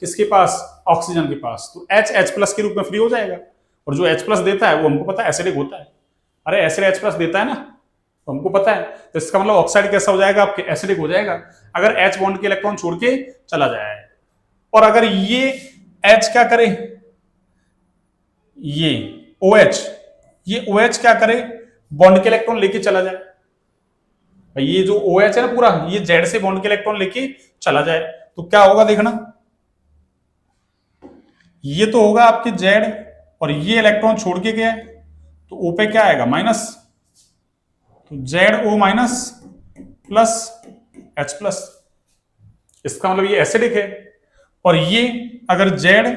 किसके पास, ऑक्सीजन के पास, तो H प्लस के रूप में फ्री हो जाएगा। और जो H प्लस देता है वो हमको पता है एसिडिक होता है, अरे एसिड H प्लस देता है ना, तो हमको पता है। तो इसका मतलब ऑक्साइड कैसा हो जाएगा आपके, एसिडिक हो जाएगा, अगर H बॉन्ड के इलेक्ट्रॉन छोड़ के चला जाए। और अगर ये H क्या करे, ये OH, ये OH क्या करे, बॉन्ड के इलेक्ट्रॉन लेके चला जाए, ये जो OH है ना पूरा, ये Z से बॉन्ड के इलेक्ट्रॉन लेके चला जाए, तो क्या होगा देखना, ये तो होगा आपके Z और ये इलेक्ट्रॉन छोड़ के गया, तो O पे क्या आएगा, माइनस, तो ZO minus plus H plus, इसका मतलब ये एसिडिक है। और ये अगर Z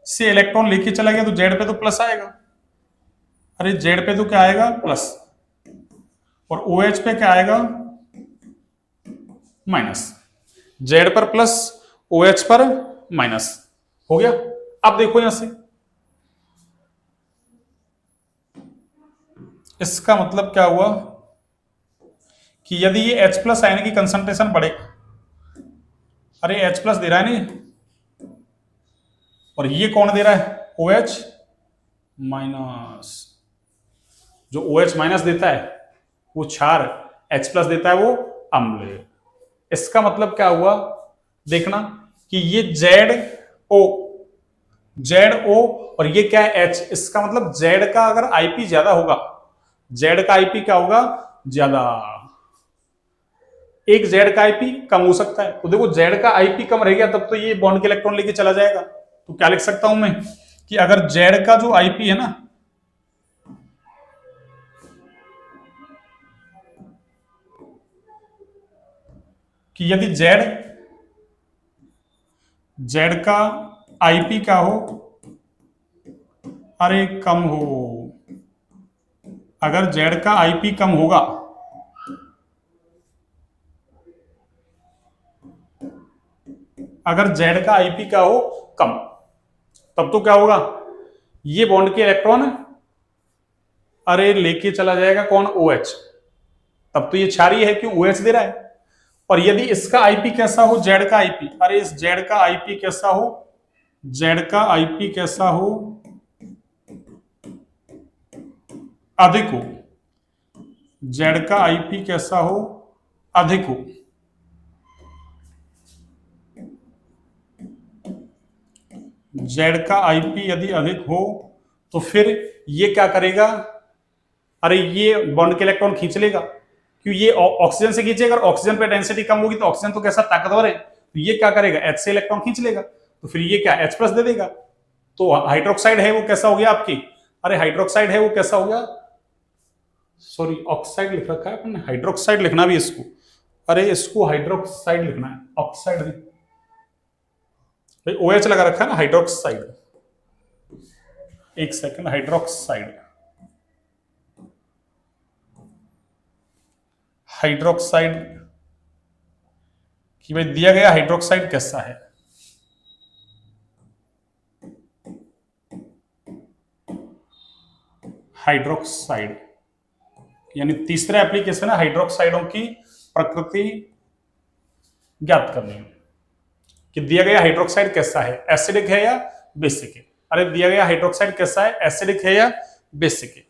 से इलेक्ट्रॉन लेके चला गया तो Z पे तो प्लस आएगा, अरे Z पे तो क्या आएगा, प्लस, और OH पे क्या आएगा, माइनस, Z पर प्लस, OH पर माइनस, हो गया। अब देखो यहां से, इसका मतलब क्या हुआ कि यदि ये H प्लस आयन की कंसंट्रेशन बढ़े, अरे H प्लस दे रहा है नहीं, और ये कौन दे रहा है, OH माइनस, जो OH माइनस देता है वो क्षार, H प्लस देता है वो अम्ल। इसका मतलब क्या हुआ, देखना कि ये ZO और ये क्या है H, इसका मतलब Z का अगर IP ज्यादा होगा, Z का IP क्या होगा, ज्यादा, एक Z का IP कम हो सकता है। तो देखो Z का IP कम रह गया तब तो ये बॉन्ड के इलेक्ट्रॉन लेके चला जाएगा, तो क्या लिख सकता हूं मैं कि अगर जेड का जो आईपी है ना, कि यदि जेड जेड का आईपी क्या हो, अरे कम हो, अगर जेड का आईपी कम होगा, अगर जेड का आईपी क्या हो कम, तब तो क्या होगा, ये बॉन्ड के इलेक्ट्रॉन अरे लेके चला जाएगा कौन, ओ एच। तब तो ये क्षारीय है, क्यों, ओ एच दे रहा है। और यदि इसका आईपी कैसा हो, जेड का आईपी, अरे इस जेड का आईपी कैसा हो, जेड का आईपी कैसा हो, अधिक हो, जेड का आईपी कैसा हो, अधिक हो, जेड का आईपी यदि अधिक हो तो फिर ये क्या करेगा, अरे ये बॉन्ड के इलेक्ट्रॉन खींच लेगा, क्यों, ये ऑक्सीजन से खींचेगा, अगर ऑक्सीजन पे डेंसिटी कम होगी तो ऑक्सीजन तो कैसा ताकतवर है, तो ये क्या करेगा, एच से इलेक्ट्रॉन खींच लेगा, तो फिर ये क्या एच प्लस दे देगा। तो हाइड्रोक्साइड है वो कैसा हो गया आपकी, अरे हाइड्रोक्साइड है वो कैसा हो गया, सॉरी ऑक्साइड लिख रखा है अपन ने, हाइड्रोक्साइड लिखना भी इसको, अरे इसको हाइड्रोक्साइड लिखना है, ऑक्साइड नहीं, भाई ओ एच लगा रखा है ना, हाइड्रोक्साइड, एक सेकंड, हाइड्रोक्साइड, हाइड्रोक्साइड कि भाई दिया गया हाइड्रोक्साइड कैसा है, हाइड्रोक्साइड, यानी तीसरा एप्लीकेशन है हाइड्रोक्साइडों की प्रकृति ज्ञात करनी है, कि दिया गया हाइड्रोक्साइड कैसा है, एसिडिक है या बेसिक है। अरे दिया गया हाइड्रोक्साइड कैसा है, एसिडिक है या बेसिक है।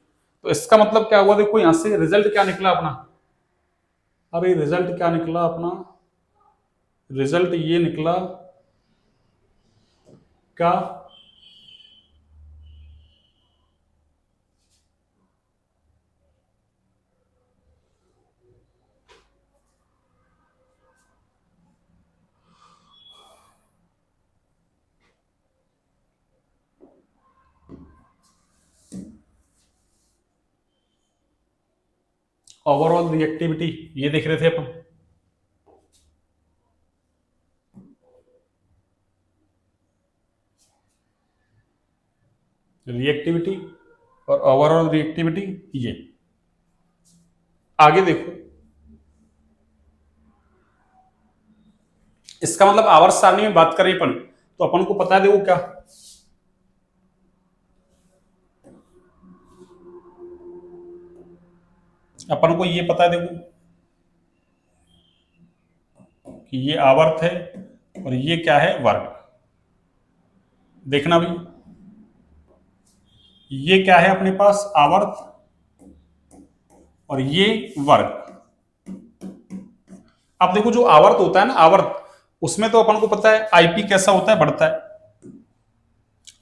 तो इसका मतलब क्या हुआ, देखो यहां से रिजल्ट क्या निकला अपना, अरे रिजल्ट क्या निकला अपना, रिजल्ट ये निकला क्या, ओवरऑल रिएक्टिविटी ये देख रहे थे अपन, रिएक्टिविटी और ओवरऑल रिएक्टिविटी, ये आगे देखो, इसका मतलब आवर्त सारणी में बात करें अपन, तो अपन को पता है देखो क्या, अपन को ये पता है देखो कि ये आवर्त है और ये क्या है, वर्ग। देखना भी, ये क्या है अपने पास, आवर्त, और ये वर्ग। अब देखो जो आवर्त होता है ना, आवर्त, उसमें तो अपन को पता है आईपी कैसा होता है, बढ़ता है।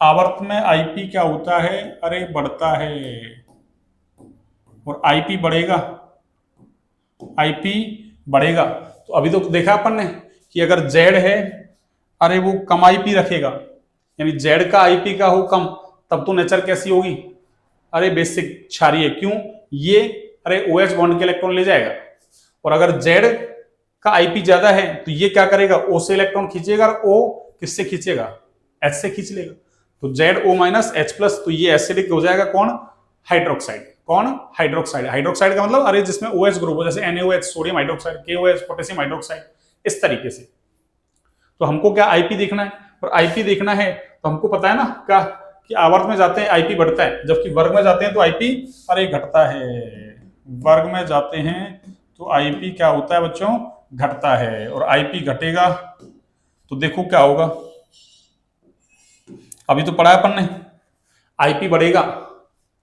आवर्त में आईपी क्या होता है, अरे बढ़ता है, और आईपी बढ़ेगा, आईपी बढ़ेगा। तो अभी तो देखा अपन ने कि अगर जेड है, अरे वो कम आईपी रखेगा, यानी जेड का आईपी का हो कम, तब तो नेचर कैसी होगी, अरे बेसिक क्षारीय, क्यों, ये अरे ओ एच बॉन्ड के इलेक्ट्रॉन ले जाएगा। और अगर जेड का आईपी ज्यादा है तो ये क्या करेगा, ओ से इलेक्ट्रॉन खींचेगा, और ओ किससे खींचेगा, एच से खींच लेगा, तो Z O minus H plus, तो ये एसिडिक हो जाएगा कौन, हाइड्रोक्साइड, कौन, हाइड्रोक्साइड। हाइड्रोक्साइड का मतलब अरे जिसमें OH ग्रुप हो, जैसे NaOH sodium hydroxide, KOH potassium hydroxide, इस तरीके से। तो हमको क्या आईपी देखना है, और आईपी देखना है तो हमको पता है ना क्या, कि आवर्त में जाते हैं आईपी बढ़ता है, जबकि वर्ग में जाते हैं तो आईपी अरे घटता है, वर्ग में जाते हैं तो आईपी क्या होता है बच्चों, घटता है। और आईपी घटेगा तो देखो क्या होगा, अभी तो पढ़ा है अपन ने, आईपी बढ़ेगा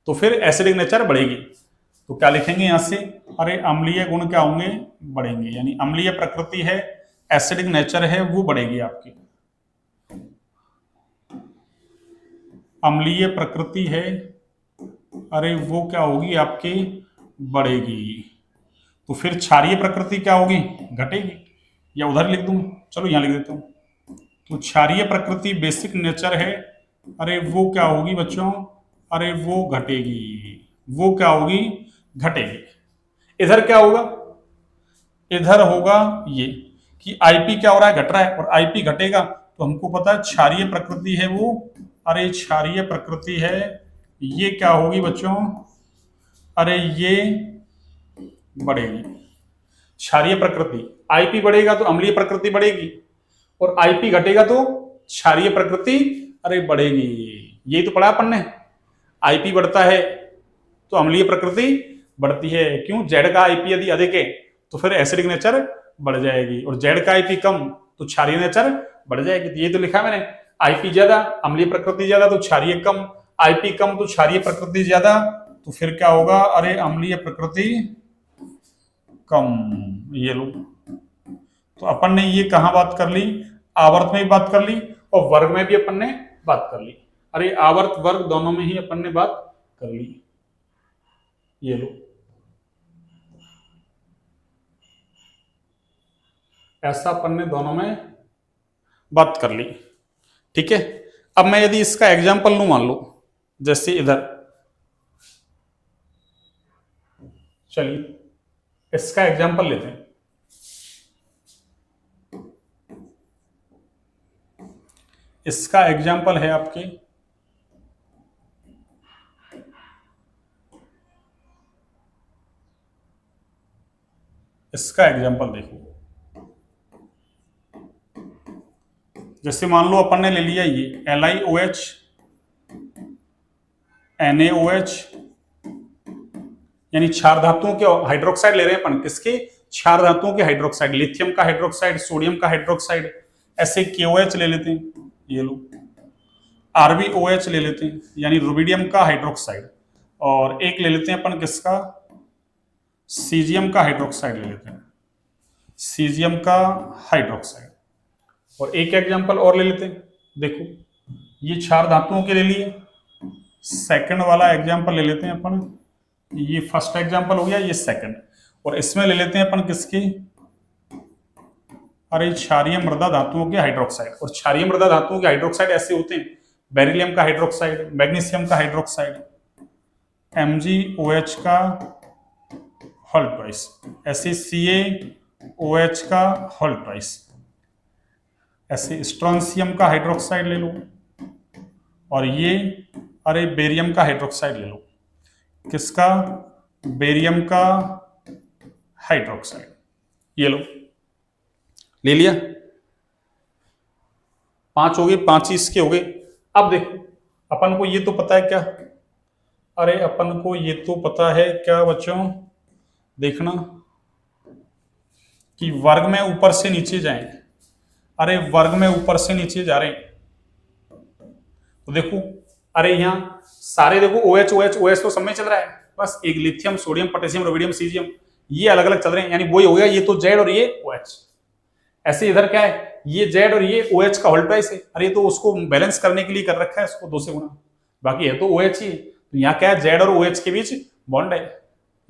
तो फिर एसिडिक नेचर बढ़ेगी, तो क्या लिखेंगे यहां से, अरे अम्लीय गुण क्या होंगे, बढ़ेंगे, यानी अम्लीय प्रकृति है, एसिडिक नेचर है, वो बढ़ेगी आपकी, अम्लीय प्रकृति है, अरे वो क्या होगी आपकी, बढ़ेगी। तो फिर क्षारीय प्रकृति क्या होगी, घटेगी, या उधर लिख दूं, चलो यहां लिख देता हूं। तो क्षारीय प्रकृति बेसिक नेचर है, अरे वो क्या होगी बच्चों, अरे वो घटेगी, वो क्या होगी, घटेगी। इधर क्या होगा, इधर होगा ये कि आईपी क्या हो रहा है, घट रहा है, और आईपी घटेगा तो हमको पता है क्षारीय प्रकृति है वो, अरे क्षारीय प्रकृति है, ये क्या होगी बच्चों, अरे ये बढ़ेगी। क्षारीय प्रकृति, आईपी बढ़ेगा तो अम्लीय प्रकृति बढ़ेगी, और आईपी घटेगा तो क्षारीय प्रकृति अरे बढ़ेगी। यही तो पढ़ा अपन ने, आईपी बढ़ता है तो अम्लीय प्रकृति बढ़ती है। क्यों, जेड का आईपी यदि अधिक है तो फिर एसिडिक नेचर बढ़ जाएगी, और जेड का आईपी कम तो क्षारीय नेचर बढ़ जाएगी। तो ये तो लिखा मैंने, आईपी ज्यादा अम्लीय प्रकृति ज्यादा तो क्षारीय कम, आईपी कम तो क्षारीय प्रकृति ज्यादा, तो फिर क्या होगा, अरे अम्लीय प्रकृति कम। ये लो, तो अपन ने ये कहां बात कर ली, आवर्त में भी बात कर ली और वर्ग में भी अपन ने बात कर ली। अरे आवर्त वर्ग दोनों में ही अपन ने बात कर ली। ये लो, ऐसा अपन ने दोनों में बात कर ली। ठीक है, अब मैं यदि इसका एग्जाम्पल लूं, मान लो जैसे इधर, चलिए इसका एग्जाम्पल लेते हैं। इसका एग्जाम्पल है आपके, इसका एग्जाम्पल देखो, जैसे मान लो अपन ने ले लिया ये LiOH NaOH, यानी क्षार धातुओं के हाइड्रोक्साइड ले रहे हैं अपन, किसके, क्षार धातुओं के हाइड्रोक्साइड, लिथियम का हाइड्रोक्साइड, सोडियम का हाइड्रोक्साइड, ऐसे KOH ले लेते हैं, ये लो RbOH ले लेते हैं यानी रुबिडियम का हाइड्रोक्साइड, और एक ले लेते हैं अपन किसका, सीजियम का हाइड्रोक्साइड ले लेते हैं, सीजियम का हाइड्रोक्साइड। और एक एग्जांपल और ले लेते हैं, देखो ये क्षार धातुओं के ले लिए, सेकंड वाला एग्जांपल ले लेते हैं अपन, ये फर्स्ट एग्जांपल हो गया, ये सेकंड, और इसमें ले लेते हैं अपन किसकी, अरे क्षारीय मृदा धातुओं के हाइड्रोक्साइड। और क्षारीय मृदा धातुओं के हाइड्रोक्साइड ऐसे होते हैं, बेरिलियम का हाइड्रोक्साइड, मैग्नीशियम का हाइड्रोक्साइड, MgOH का होल ट्वाइस, ऐसे CaOH का होल ट्वाइस, ऐसे स्ट्रोंशियम का हाइड्रोक्साइड ले लो, और ये अरे बेरियम का हाइड्रोक्साइड ले लो, किसका, बेरियम का हाइड्रोक्साइड, ये लो ले लिया, 5 हो गए, 5 ही इसके हो गए। अब देखो अपन को ये तो पता है क्या, अरे अपन को ये तो पता है क्या बच्चों, देखना कि वर्ग में ऊपर से नीचे जाएं, अरे वर्ग में ऊपर से नीचे जा रहे हैं, तो देखो अरे यहाँ सारे देखो OH OH OH तो सब में चल रहा है, बस एक lithium sodium potassium rubidium caesium ये अलग अलग चल रहे हैं, यानी वही हो गया, ये तो Z और ये OH। ऐसे इधर क्या है, ये Z और ये OH का होल ट्वाइस है, अरे तो उसको बैलेंस करने के लिए कर रखा है इसको 2 से गुना, बाकी है तो OH ही, तो यहाँ क्या है, Z और OH के बीच बॉन्ड है,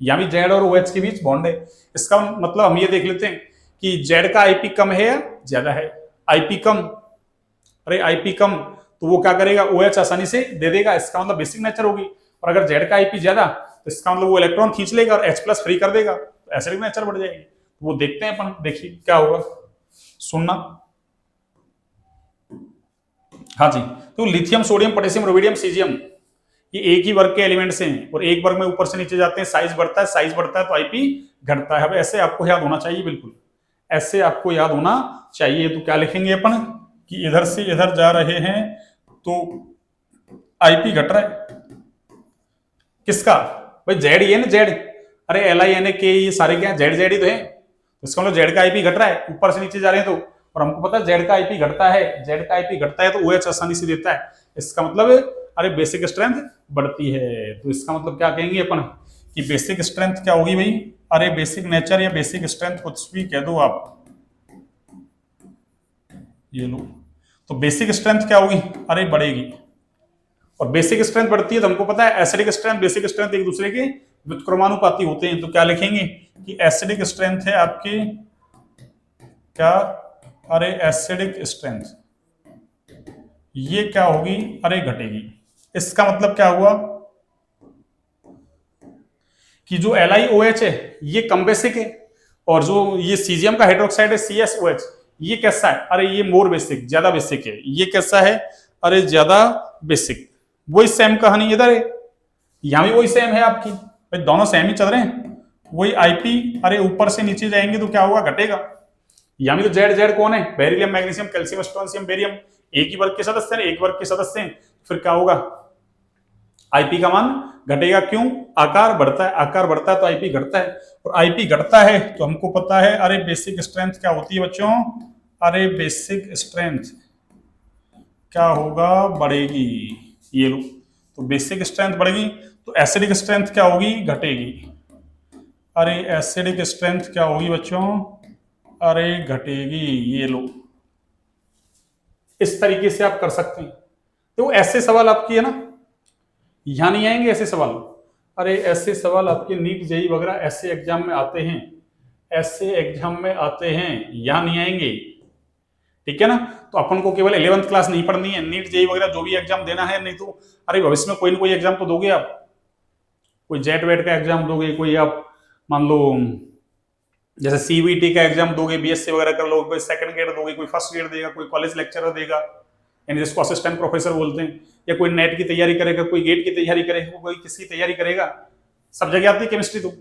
यहाँ भी Z और OH के बीच बॉन्ड है। इसका मतलब हम ये देख लेते हैं कि Z का IP कम है या ज्यादा है, IP कम, अरे IP कम तो वो क्या करेगा, OH आसानी से दे देगा, इसका मतलब बेसिक नेचर होगी, और अगर Z का IP ज्यादा तो इसका मतलब वो इलेक्ट्रॉन खींच लेगा और H प्लस फ्री कर देगा, तो एसिडिक नेचर बढ़ जाएगी। तो वो देखते हैं अपन, देखिए क्या होगा, सुनना। हाँ जी, तो lithium sodium potassium rubidium caesium ये एक ही वर्ग के एलिमेंट्स हैं, और एक वर्ग में ऊपर से नीचे जाते हैं, साइज बढ़ता है तो आईपी घटता है। अब ऐसे आपको याद होना चाहिए, बिल्कुल ऐसे आपको याद होना चाहिए। तो क्या लिखेंगे अपन कि इधर से इधर जा रहे हैं तो आईपी घट रहा है, किसका भाई, जेड ही है ना, जेड, अरे LiNaK ये सारे क्या है, जेड ही तो है, इसका मतलब जेड का आईपी घट रहा है, ऊपर से नीचे जा रहे हैं तो, और हमको पता है जेड का आईपी घटता है, जेड का आईपी घटता है तो OH आसानी से देता है, इसका मतलब अरे बेसिक स्ट्रेंथ बढ़ती है। तो इसका मतलब क्या कहेंगे अपन कि बेसिक स्ट्रेंथ क्या होगी भाई, अरे बेसिक नेचर या बेसिक स्ट्रेंथ कुछ भी कह दो आप, ये लो, तो बेसिक स्ट्रेंथ क्या होगी, अरे बढ़ेगी, और बेसिक स्ट्रेंथ बढ़ती है तो हमको पता है एसिडिक स्ट्रेंथ बेसिक स्ट्रेंथ एक दूसरे के व्युत्क्रमानुपाती होते हैं। तो क्या लिखेंगे कि एसिडिक स्ट्रेंथ है आपकी क्या, अरे एसिडिक स्ट्रेंथ ये क्या होगी, अरे घटेगी। इसका मतलब क्या हुआ कि जो LiOH है ये कम बेसिक है, और जो ये सीजियम का हाइड्रोक्साइड है CSOH ये कैसा है, अरे ये मोर बेसिक, ज्यादा बेसिक है। ये कैसा है, अरे ज्यादा बेसिक। वही सेम कहानी इधर है, यहां भी वही सेम है आपकी, भाई दोनों सेम ही चल रहे हैं। वही IP, अरे ऊपर से नीचे जाएंगे तो क्या होगा, घटेगा। यहां भी तो जेड जेड कौन है, beryllium magnesium calcium strontium barium, एक ही वर्ग के सदस्य हैं, एक वर्ग के सदस्य हैं, फिर क्या होगा, IP का मान घटेगा। क्यों, आकार बढ़ता है, आकार बढ़ता है तो IP घटता है, और IP घटता है तो हमको पता है, अरे बेसिक स्ट्रेंथ क्या होती है बच्चों, अरे बेसिक स्ट्रेंथ क्या होगा, बढ़ेगी। ये लो, तो बेसिक स्ट्रेंथ बढ़ेगी तो एसिडिक स्ट्रेंथ क्या होगी, घटेगी। अरे एसिडिक स्ट्रेंथ क्या होगी बच्चों, अरे घटेगी। ये लो, इस तरीके से आप कर सकते हैं। तो ऐसे सवाल आपकी है ना, यहां नहीं आएंगे ऐसे सवाल। अरे ऐसे सवाल आपके नीट जेई वगैरह ऐसे एग्जाम में आते हैं, ऐसे एग्जाम में आते हैं, यहां नहीं आएंगे। ठीक है ना, तो अपन को केवल 11th क्लास नहीं पढ़नी है, नीट जेई वगैरह जो भी एग्जाम देना है, नहीं तो अरे भविष्य में कोई ना कोई एग्जाम तो दोगे आप, कोई जेट वेट का एग्जाम दोगे, कोई आप मान लो जैसे CBT का एग्जाम दोगे, BSc वगैरह कर लो, कोई सेकंड ग्रेड दोगे, कोई फर्स्ट ग्रेड देगा, कोई कॉलेज लेक्चरर देगा, यानी जिसको असिस्टेंट प्रोफेसर बोलते हैं, या कोई नेट की तैयारी करेगा, कोई गेट की तैयारी करेगा, कोई किसकी तैयारी करेगा, सब जगह आती है केमिस्ट्री। तो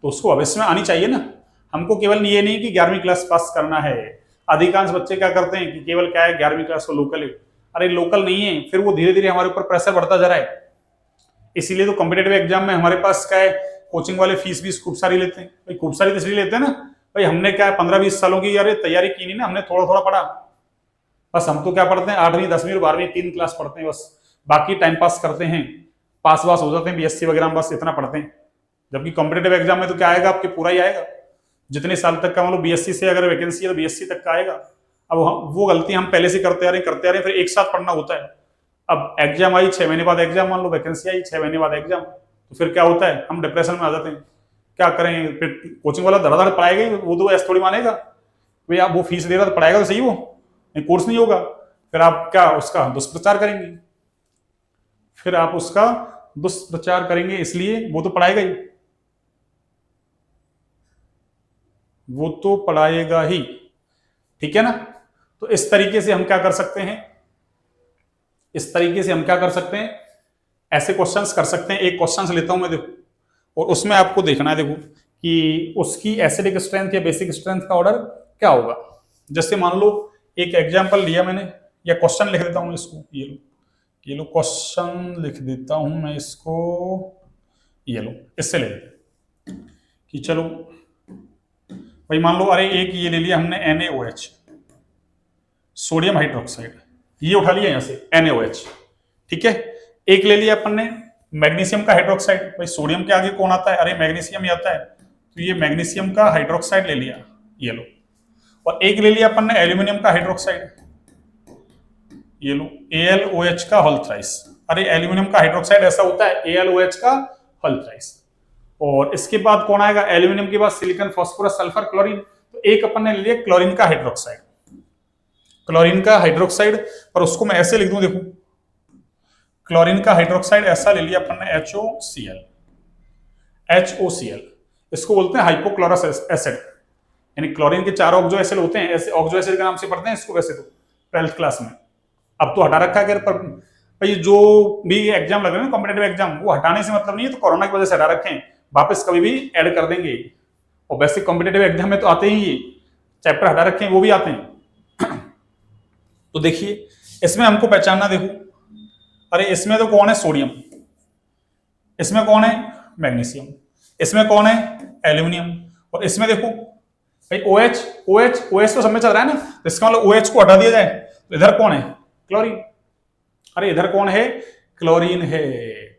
उसको अवश्य में आनी चाहिए ना। हमको केवल ये नहीं कि 11वीं क्लास पास करना है। अधिकांश बच्चे क्या करते हैं कि केवल क्या है 11वीं क्लास को लोकल है, अरे लोकल नहीं है, फिर वो धीरे धीरे हमारे ऊपर प्रेशर बढ़ता जा रहा है। इसीलिए तो कॉम्पिटेटिव एग्जाम में हमारे पास क्या है, कोचिंग वाले फीस भी खूब सारी लेते हैं। भाई खूब सारी तो इसलिए लेते हैं ना, भाई हमने क्या 15-20 सालों की अरे तैयारी की नहीं ना, हमने थोड़ा थोड़ा पढ़ा। बस हम तो क्या पढ़ते हैं, 8वीं 10वीं और 12वीं 3 क्लास पढ़ते हैं बस, बाकी टाइम पास करते हैं, पास वास हो जाते हैं BSc वगैरह में, बस इतना पढ़ते हैं। जबकि कॉम्पिटेटिव एग्जाम में तो क्या आएगा, आपके पूरा ही आएगा। जितने साल तक का मतलब BSc से अगर वैकेंसी है तो BSc तक का आएगा। अब वो गलती हम पहले से करते आ रहे हैं, फिर एक साथ पढ़ना होता है। अब एग्जाम आई 6 महीने बाद एग्जाम, मान लो वैकेंसी आई 6 महीने बाद एग्जाम, तो फिर क्या होता है, हम डिप्रेशन में आ जाते हैं। क्या करें, फिर कोचिंग वाला धड़ाधड़ पढ़ाएगा ही, वो तो ऐसे थोड़ी मानेगा, भाई आप वो फीस दे रहा तो पढ़ाएगा तो सही, वो कोर्स नहीं होगा, फिर आप क्या उसका दुष्प्रचार करेंगे, फिर आप उसका दुष्प्रचार करेंगे, इसलिए वो तो पढ़ाएगा ही, वो तो पढ़ाएगा ही। ठीक है ना, तो इस तरीके से हम क्या कर सकते हैं, इस तरीके से हम क्या कर सकते हैं, ऐसे क्वेश्चंस कर सकते हैं। एक क्वेश्चन लेता हूं मैं, देखो, और उसमें आपको देखना है, देखो कि उसकी एसिडिक स्ट्रेंथ या बेसिक स्ट्रेंथ का ऑर्डर क्या होगा। जैसे मान लो एक एग्जांपल लिया मैंने, या क्वेश्चन लिख देता हूं इसको, ये लो क्वेश्चन लिख देता हूं मैं इसको, ये लो, इससे ले लेते हैं कि चलो भाई मान लो, अरे एक ये ले लिया हमने NaOH, सोडियम हाइड्रोक्साइड, ये उठा लिया यहां से NaOH। ठीक है, एक ले लिया अपन ने मैग्नीशियम का हाइड्रोक्साइड, भाई सोडियम के आगे कौन आता है, अरे मैग्नीशियम ही आता है, तो ये मैग्नीशियम का हाइड्रोक्साइड ले लिया, ये लो। और एक ले लिया अपन ने एल्यूमिनियम का हाइड्रोक्साइड, ये लो AlOH का होल थ्राइस। अरे एल्यूमिनियम का हाइड्रोक्साइड ऐसा होता है, AlOH का होल थ्राइस। और इसके बाद कौन आएगा, एल्यूमिनियम के बाद सिलिकॉन फास्फोरस सल्फर क्लोरीन, तो एक अपन ने ले लिया क्लोरीन का हाइड्रोक्साइड, क्लोरीन का हाइड्रोक्साइड, और उसको मैं ऐसे लिख दूं, देखो क्लोरीन का हाइड्रोक्साइड ऐसा ले लिया अपन ने HOCl, इसको बोलते हैं हाइपोक्लोरस एसिड, यानी क्लोरीन के 4 ऑक्सो एसिड होते हैं, ऐसे ऑक्सो एसिड के नाम से पढ़ते हैं इसको वैसे तो 12th क्लास में। अब तो हटा रखा है, पर भाई जो भी एग्जाम लग रहे हैं कॉम्पिटेटिव एग्जाम, वो हटाने से मतलब नहीं है, तो कोरोना की वजह से हटा रखे हैं, वापस कभी भी ऐड कर देंगे। और वैसे कॉम्पिटेटिव एग्जाम में तो आते ही चैप्टर हटा रखे हैं, वो भी आते हैं। तो देखिए इसमें हमको पहचानना, देखो अरे इसमें तो कौन है, सोडियम, इसमें कौन है, मैग्नीशियम, इसमें कौन है, एल्यूमिनियम, और इसमें देखो भाई OH तो सब में चल रहा है ना, तो इसका मतलब OH को हटा दिया जाए तो इधर कौन है, क्लोरीन। अरे इधर कौन है, क्लोरीन है,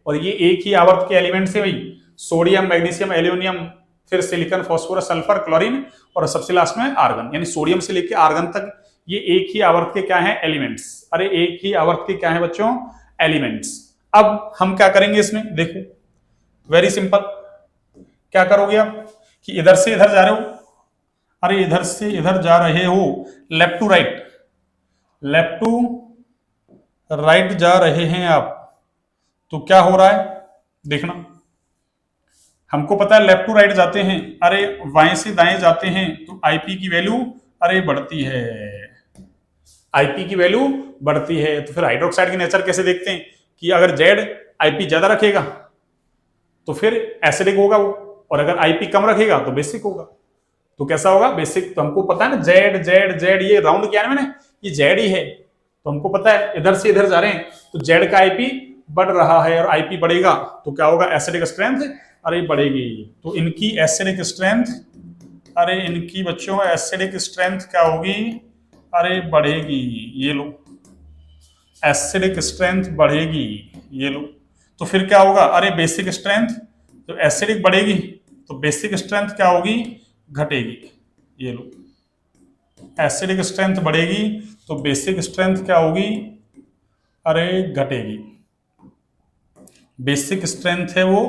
और ये एक ही आवर्त के एलिमेंट से भाई, सोडियम मैग्नीशियम एल्यूमिनियम, फिर सिलिकॉन फास्फोरस सल्फर क्लोरीन, और सबसे लास्ट में आर्गन, यानी सोडियम से लेकर आर्गन तक ये एक ही आवर्त के क्या है, एलिमेंट्स। अरे एक ही आवर्त के क्या है बच्चों, एलिमेंट्स। अब हम क्या करेंगे इसमें, देखो वेरी सिंपल, क्या करोगे आप कि इधर से इधर जा रहे हो, अरे इधर से इधर जा रहे हो, left to right, left to right जा रहे हैं आप, तो क्या हो रहा है देखना। हमको पता है लेफ्ट टू राइट जाते हैं, अरे बाएं से दाएं जाते हैं तो आईपी की वैल्यू अरे बढ़ती है, आईपी की वैल्यू बढ़ती है। तो फिर हाइड्रोक्साइड की नेचर कैसे देखते हैं कि अगर जेड आईपी ज्यादा रखेगा तो फिर एसिडिक होगा वो, और अगर आईपी कम रखेगा तो बेसिक होगा। तो कैसा होगा बेसिक, तो हमको पता है ना जेड जेड जेड, ये राउंड किया है मैंने, ये जेड ही है, तो हमको पता है इधर से इधर जा रहे हैं तो जेड का आईपी बढ़ रहा है, और आईपी बढ़ेगा तो क्या होगा एसिडिक स्ट्रेंथ अरे बढ़ेगी। तो इनकी एसिडिक स्ट्रेंथ, अरे इनकी बच्चों एसिडिक स्ट्रेंथ क्या होगी अरे बढ़ेगी, ये लो एसिडिक स्ट्रेंथ बढ़ेगी, ये लो। तो फिर क्या होगा अरे बेसिक स्ट्रेंथ, तो एसिडिक बढ़ेगी तो बेसिक स्ट्रेंथ क्या होगी घटेगी, ये लो एसिडिक स्ट्रेंथ बढ़ेगी तो बेसिक स्ट्रेंथ क्या होगी अरे घटेगी, बेसिक स्ट्रेंथ है वो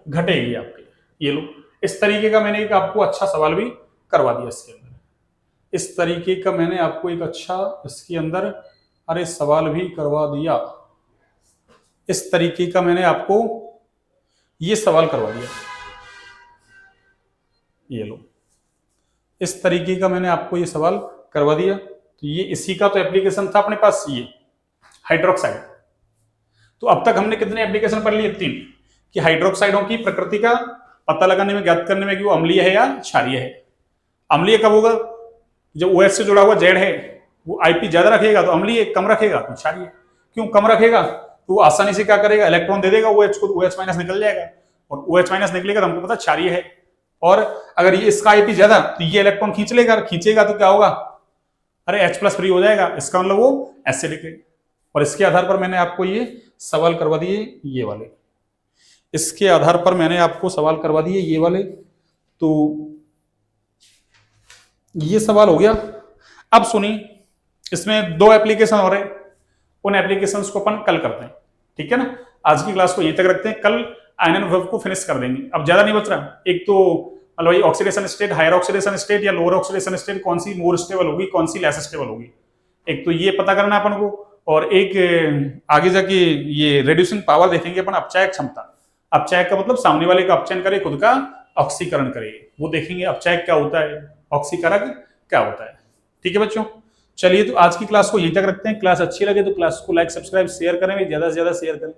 घटेगी आपकी, ये लो। इस तरीके का मैंने एक आपको अच्छा सवाल भी करवा दिया इसके अंदर, इस तरीके का मैंने आपको एक अच्छा इसके अंदर अरे सवाल भी करवा दिया, इस तरीके का मैंने आपको ये सवाल करवा दिया, ये लो इस तरीके का मैंने आपको ये सवाल करवा दिया। तो ये इसी का तो एप्लीकेशन था अपने पास, ये हाइड्रोक्साइड। तो अब तक हमने कितने एप्लीकेशन पढ़ लिए, 3, कि हाइड्रोक्साइडों की प्रकृति का पता लगाने में, ज्ञात करने में कि वो अम्लीय है या क्षारीय है। अम्लीय कब होगा, जब OH से जुड़ा हुआ जेड है वो आईपी ज्यादा रखेगा तो अम्लीय, कम रखेगा तो क्षारीय। क्यों कम रखेगा, तो वो आसानी से क्या करेगा इलेक्ट्रॉन दे देगा OH को, OH माइनस निकल जाएगा, और OH माइनस निकलेगा तो हमको पता क्षारीय है। और अगर ये इसका आईपी ज्यादा तो ये इलेक्ट्रॉन खींच लेगा, खींचेगा तो क्या होगा अरे H+ फ्री हो जाएगा, इसका मतलब वो एसिडिक है। और इसके आधार पर मैंने आपको ये सवाल करवा दिए ये वाले, इसके आधार पर मैंने आपको सवाल करवा दिए ये वाले। तो ये सवाल हो गया। अब सुनिए, इसमें 2 एप्लीकेशन हो रहे, उन एप्लीकेशंस को अपन कल करते हैं, ठीक है ना। आज की क्लास को यहीं तक रखते हैं, कल आयनन वेव को फिनिश कर देंगे। अब ज्यादा नहीं बच रहा, एक तो मतलब oxidation state, higher oxidation state या लोअर ऑक्सीडेशन स्टेट, कौन सी मोर स्टेबल होगी, कौन सी लेस स्टेबल होगी, एक तो ये पता करना अपन को। और एक आगे जाके ये रिड्यूसिंग पावर देखेंगे अपन, अपचायक क्षमता। अपचायक का मतलब सामने वाले का अपचयन करे, खुद का ऑक्सीकरण करे, वो देखेंगे अपचायक क्या होता है, ऑक्सीकारक क्या होता है। ठीक है बच्चों, चलिए तो आज की क्लास को यहीं तक रखते हैं। क्लास अच्छी लगे तो क्लास को लाइक सब्सक्राइब शेयर करें, ज्यादा से ज्यादा शेयर करें।